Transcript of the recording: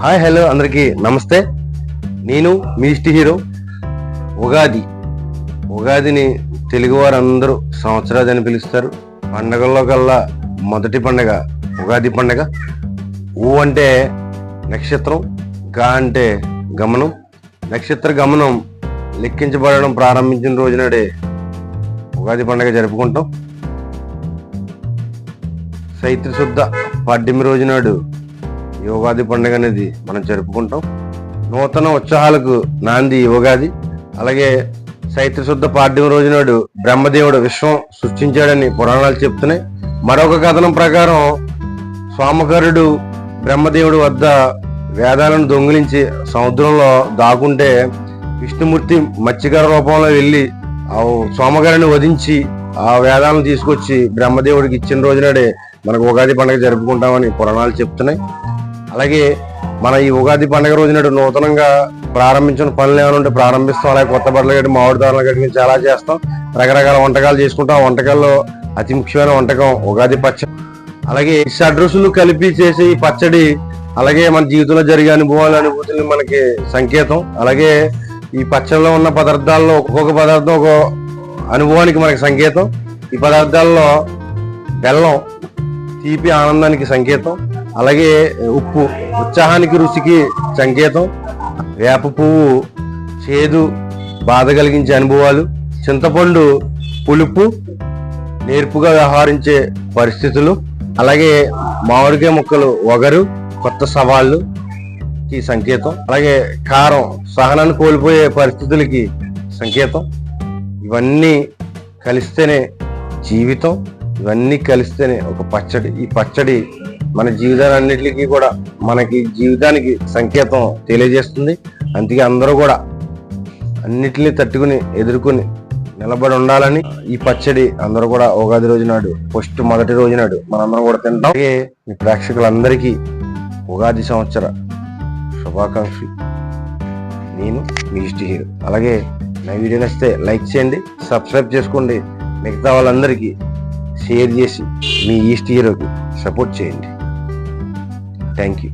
Hi hello అందరికీ నమస్తే. నేను మీ ఈస్ట్ హీరో. ఉగాదిని తెలుగువారు అందరూ సంవత్సరాది అని పిలుస్తారు. పండగల్లో కల్లా మొదటి పండగ ఉగాది పండగ. ఊ అంటే నక్షత్రం, గా అంటే గమనం. నక్షత్ర గమనం లెక్కించబడడం ప్రారంభించిన రోజునాడే ఉగాది పండగ జరుపుకుంటాం. చైత్ర శుద్ధ పాడ్యమి రోజునాడు ఈ ఉగాది పండుగ అనేది మనం జరుపుకుంటాం. నూతన ఉత్సాహాలకు నాంది ఉగాది. అలాగే చైత్ర శుద్ధ పాడ్యమి రోజునాడు బ్రహ్మదేవుడు విశ్వం సృష్టించాడని పురాణాలు చెప్తున్నాయి. మరొక కథనం ప్రకారం సోమకరుడు బ్రహ్మదేవుడి వద్ద వేదాలను దొంగిలించి సముద్రంలో దాక్కుంటే విష్ణుమూర్తి మత్స్యకార రూపంలో వెళ్ళి ఆ సోమకరుని వధించి ఆ వేదాలను తీసుకొచ్చి బ్రహ్మదేవుడికి ఇచ్చిన రోజునాడే మనకు ఉగాది పండుగ జరుపుకుంటామని పురాణాలు చెప్తున్నాయి. అలాగే మన ఈ ఉగాది పండుగ రోజునాడు నూతనంగా ప్రారంభించిన పనులు ఏమైనా ఉంటే ప్రారంభిస్తాం. అలాగే కొత్త బట్టలు కట్టి మామిడి తోరణాలు కట్టి చాలా చేస్తాం. రకరకాల వంటకాలు చేసుకుంటాం. ఆ వంటకాల్లో అతి ముఖ్యమైన వంటకం ఉగాది పచ్చడి. అలాగే షడ్రుచులు కలిపి చేసే ఈ పచ్చడి అలాగే మన జీవితంలో జరిగే అనుభూతులు మనకి సంకేతం. అలాగే ఈ పచ్చడిలో ఉన్న పదార్థాల్లో ఒక్కొక్క పదార్థం ఒక అనుభవానికి మనకి సంకేతం. ఈ పదార్థాల్లో బెల్లం తీపి ఆనందానికి సంకేతం. అలాగే ఉప్పు ఉత్సాహానికి రుచికి సంకేతం. వేప పువ్వు చేదు బాధ కలిగించే అనుభవాలు. చింతపండు పులుపు నేర్పుగా వ్యవహరించే పరిస్థితులు. అలాగే మామిడికాయ ముక్కలు ఒగరు కొత్త సవాళ్ళకి సంకేతం. అలాగే కారం సహనాన్ని కోల్పోయే పరిస్థితులకి సంకేతం. ఇవన్నీ కలిస్తేనే జీవితం. ఇవన్నీ కలిస్తేనే ఒక పచ్చడి. ఈ పచ్చడి మన జీవితాలన్నిటికీ కూడా మనకి జీవితానికి సంకేతం తెలియజేస్తుంది. అందుకే అందరూ కూడా అన్నిటినీ తట్టుకుని ఎదుర్కొని నిలబడి ఉండాలని ఈ పచ్చడి అందరూ కూడా ఉగాది రోజు నాడు మొదటి రోజు నాడు మనందరం కూడా తింటాం. అలాగే మీ ప్రేక్షకులందరికీ ఉగాది సంవత్సర శుభాకాంక్షలు. నేను మీ ఈస్ట్ హీరో. అలాగే నా వీడియో నచ్చితే లైక్ చేయండి, సబ్స్క్రైబ్ చేసుకోండి. మిగతా వాళ్ళందరికీ షేర్ చేసి మీ ఈస్ట్ హీరోకి సపోర్ట్ చేయండి. Thank you.